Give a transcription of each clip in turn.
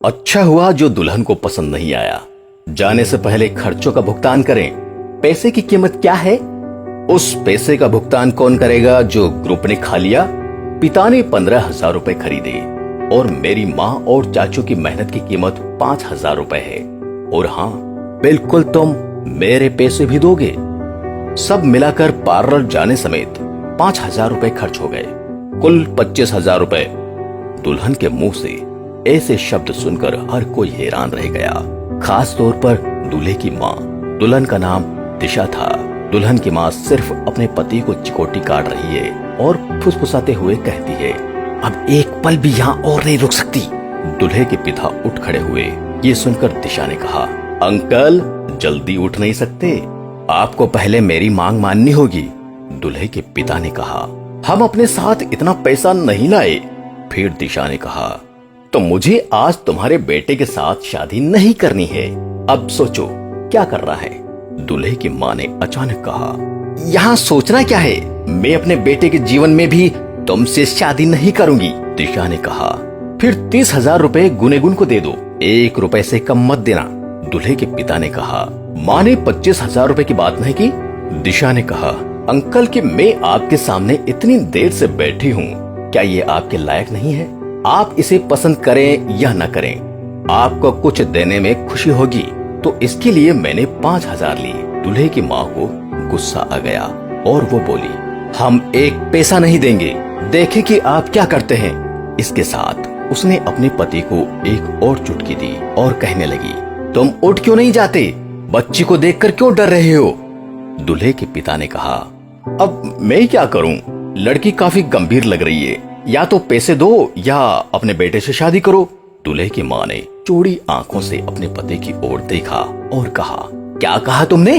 अच्छा हुआ जो दुल्हन को पसंद नहीं आया। जाने से पहले खर्चों का भुगतान करें। पैसे की कीमत क्या है? उस पैसे का भुगतान कौन करेगा जो ग्रुप ने खा लिया? पिता ने 15,000 रुपए खरीदे और मेरी माँ और चाचू की मेहनत की कीमत 5,000 रुपए है। और हाँ, बिल्कुल तुम मेरे पैसे भी दोगे। सब मिलाकर पार्लर जाने समेत 5,000 रुपए खर्च हो गए, कुल 25,000 रुपए। दुल्हन के मुंह से ऐसे शब्द सुनकर हर कोई हैरान रह गया, खास तौर पर दूल्हे की माँ। दुल्हन का नाम दिशा था। दुल्हन की माँ सिर्फ अपने पति को चिकोटी काट रही है और फुसफुसाते हुए कहती है, अब एक पल भी यहाँ और नहीं रुक सकती। दूल्हे के पिता उठ खड़े हुए। ये सुनकर दिशा ने कहा, अंकल जल्दी उठ नहीं सकते, आपको पहले मेरी मांग माननी होगी। दूल्हे के पिता ने कहा, हम अपने साथ इतना पैसा नहीं लाए। फिर दिशा ने कहा, तो मुझे आज तुम्हारे बेटे के साथ शादी नहीं करनी है। अब सोचो क्या कर रहा है। दूल्हे की माँ ने अचानक कहा, यहाँ सोचना क्या है, मैं अपने बेटे के जीवन में भी तुमसे शादी नहीं करूंगी। दिशा ने कहा, फिर 30,000 रुपए गुनेगुन को दे दो, 1 रुपए से कम मत देना। दूल्हे के पिता ने कहा, माँ ने 25,000 रुपए की बात नहीं की। दिशा ने कहा, अंकल कि मैं आपके सामने इतनी देर से बैठी हूँ, क्या ये आपके लायक नहीं है? आप इसे पसंद करें या न करें, आपको कुछ देने में खुशी होगी, तो इसके लिए मैंने 5,000 ली। दूल्हे की माँ को गुस्सा आ गया और वो बोली, हम एक पैसा नहीं देंगे, देखें कि आप क्या करते हैं। इसके साथ उसने अपने पति को एक और चुटकी दी और कहने लगी, तुम उठ क्यों नहीं जाते? बच्ची को देखकर क्यों डर रहे हो? दूल्हे के पिता ने कहा, अब मैं क्या करूं? लड़की काफी गंभीर लग रही है, या तो पैसे दो या अपने बेटे से शादी करो। दूल्हे की माँ ने चौड़ी आंखों से अपने पति की ओर देखा और कहा, क्या कहा तुमने?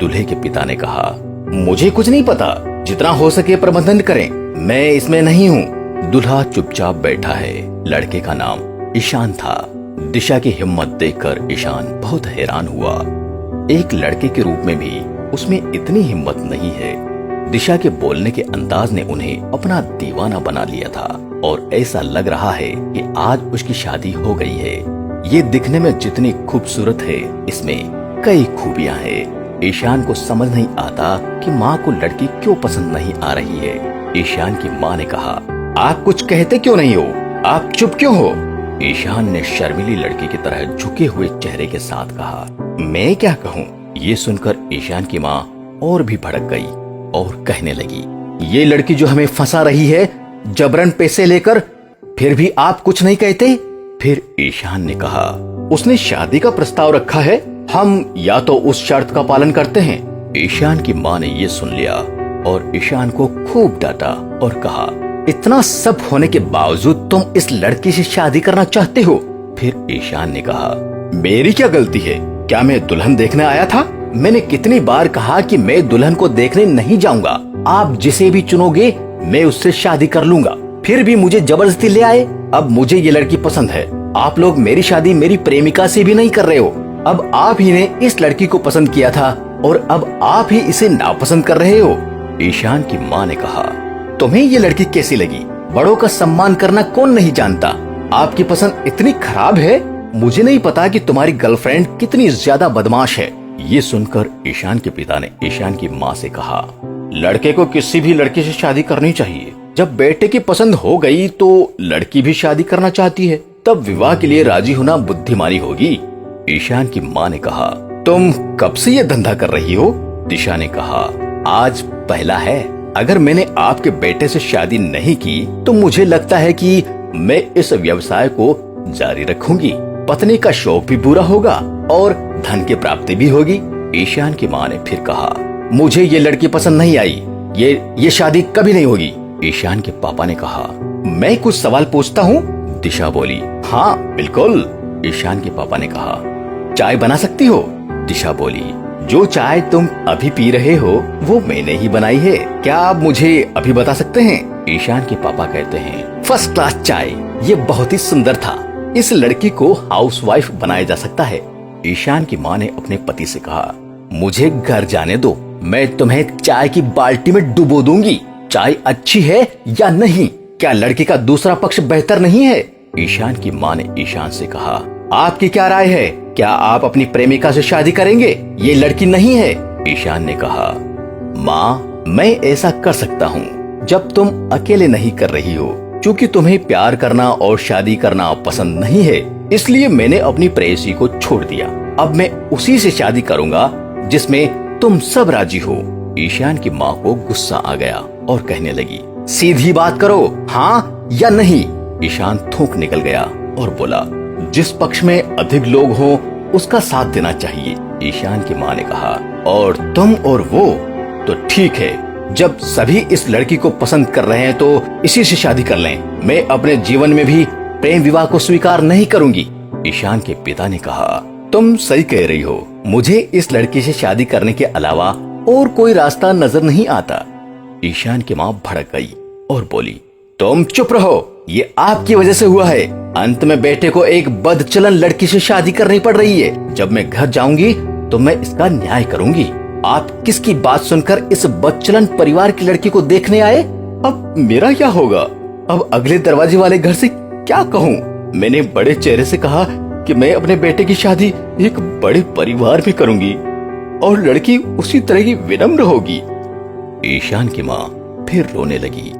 दूल्हे के पिता ने कहा, मुझे कुछ नहीं पता, जितना हो सके प्रबंधन करें, मैं इसमें नहीं हूँ। दूल्हा चुपचाप बैठा है। लड़के का नाम ईशान था। दिशा की हिम्मत देखकर ईशान बहुत हैरान हुआ। एक लड़के के रूप में भी उसमें इतनी हिम्मत नहीं है। दिशा के बोलने के अंदाज ने उन्हें अपना दीवाना बना लिया था और ऐसा लग रहा है कि आज उसकी शादी हो गई है। ये दिखने में जितनी खूबसूरत है, इसमें कई खूबियां हैं। ईशान को समझ नहीं आता कि माँ को लड़की क्यों पसंद नहीं आ रही है। ईशान की माँ ने कहा, आप कुछ कहते क्यों नहीं हो? आप चुप क्यों हो? ईशान ने शर्मीली लड़की की तरह झुके हुए चेहरे के साथ कहा, मैं क्या कहूँ? ये सुनकर ईशान की माँ और भी भड़क गई और कहने लगी, ये लड़की जो हमें फंसा रही है जबरन पैसे लेकर, फिर भी आप कुछ नहीं कहते? फिर ईशान ने कहा, उसने शादी का प्रस्ताव रखा है, हम या तो उस शर्त का पालन करते हैं। ईशान की माँ ने ये सुन लिया और ईशान को खूब डांटा और कहा, इतना सब होने के बावजूद तुम इस लड़की से शादी करना चाहते हो? फिर ईशान ने कहा, मेरी क्या गलती है? क्या मैं दुल्हन देखने आया था? मैंने कितनी बार कहा कि मैं दुल्हन को देखने नहीं जाऊंगा, आप जिसे भी चुनोगे मैं उससे शादी कर लूंगा, फिर भी मुझे जबरदस्ती ले आए। अब मुझे ये लड़की पसंद है, आप लोग मेरी शादी मेरी प्रेमिका से भी नहीं कर रहे हो। अब आप ही ने इस लड़की को पसंद किया था और अब आप ही इसे नापसंद कर रहे हो। ईशान की माँ ने कहा, तुम्हें ये लड़की कैसी लगी? बड़ों का सम्मान करना कौन नहीं जानता? आपकी पसंद इतनी खराब है, मुझे नहीं पता कि तुम्हारी गर्लफ्रेंड कितनी ज्यादा बदमाश है। ये सुनकर ईशान के पिता ने ईशान की माँ से कहा, लड़के को किसी भी लड़की से शादी करनी चाहिए। जब बेटे की पसंद हो गई तो लड़की भी शादी करना चाहती है, तब विवाह के लिए राजी होना बुद्धिमानी होगी। ईशान की माँ ने कहा, तुम कब से ये धंधा कर रही हो? दिशा ने कहा, आज पहला है। अगर मैंने आपके बेटे से शादी नहीं की तो मुझे लगता है कि मैं इस व्यवसाय को जारी रखूंगी। पत्नी का शौक भी पूरा होगा और धन की प्राप्ति भी होगी। ईशान की माँ ने फिर कहा, मुझे ये लड़की पसंद नहीं आई, ये शादी कभी नहीं होगी। ईशान के पापा ने कहा, मैं कुछ सवाल पूछता हूँ? दिशा बोली, हाँ बिल्कुल। ईशान के पापा ने कहा, चाय बना सकती हो? दिशा बोली, जो चाय तुम अभी पी रहे हो वो मैंने ही बनाई है, क्या आप मुझे अभी बता सकते हैं? ईशान के पापा कहते हैं, फर्स्ट क्लास चाय, ये बहुत ही सुंदर था, इस लड़की को हाउसवाइफ बनाया जा सकता है। ईशान की माँ ने अपने पति से कहा, मुझे घर जाने दो, मैं तुम्हें चाय की बाल्टी में डुबो दूंगी। चाय अच्छी है या नहीं? क्या लड़की का दूसरा पक्ष बेहतर नहीं है? ईशान की माँ ने ईशान से कहा, आपकी क्या राय है? क्या आप अपनी प्रेमिका से शादी करेंगे? ये लड़की नहीं है। ईशान ने कहा, माँ, मैं ऐसा कर सकता हूँ जब तुम अकेले नहीं कर रही हो। क्योंकि तुम्हें प्यार करना और शादी करना पसंद नहीं है, इसलिए मैंने अपनी प्रेयसी को छोड़ दिया। अब मैं उसी से शादी करूंगा जिसमें तुम सब राजी हो। ईशान की माँ को गुस्सा आ गया और कहने लगी, सीधी बात करो, हाँ या नहीं। ईशान थूक निकल गया और बोला, जिस पक्ष में अधिक लोग हो उसका साथ देना चाहिए। ईशान की माँ ने कहा, और तुम और वो? तो ठीक है, जब सभी इस लड़की को पसंद कर रहे हैं तो इसी से शादी कर लें। मैं अपने जीवन में भी प्रेम विवाह को स्वीकार नहीं करूंगी। ईशान के पिता ने कहा, तुम सही कह रही हो, मुझे इस लड़की से शादी करने के अलावा और कोई रास्ता नजर नहीं आता। ईशान की माँ भड़क गई और बोली, तुम चुप रहो, ये आपकी वजह से हुआ है। अंत में बेटे को एक बदचलन लड़की से शादी करनी पड़ रही है। जब मैं घर जाऊंगी तो मैं इसका न्याय करूंगी। आप किसकी बात सुनकर इस बदचलन परिवार की लड़की को देखने आए? अब मेरा क्या होगा? अब अगले दरवाजे वाले घर से क्या कहूँ? मैंने बड़े चेहरे से कहा कि मैं अपने बेटे की शादी एक बड़े परिवार में करूंगी और लड़की उसी तरह की विनम्र होगी। ईशान की माँ फिर रोने लगी।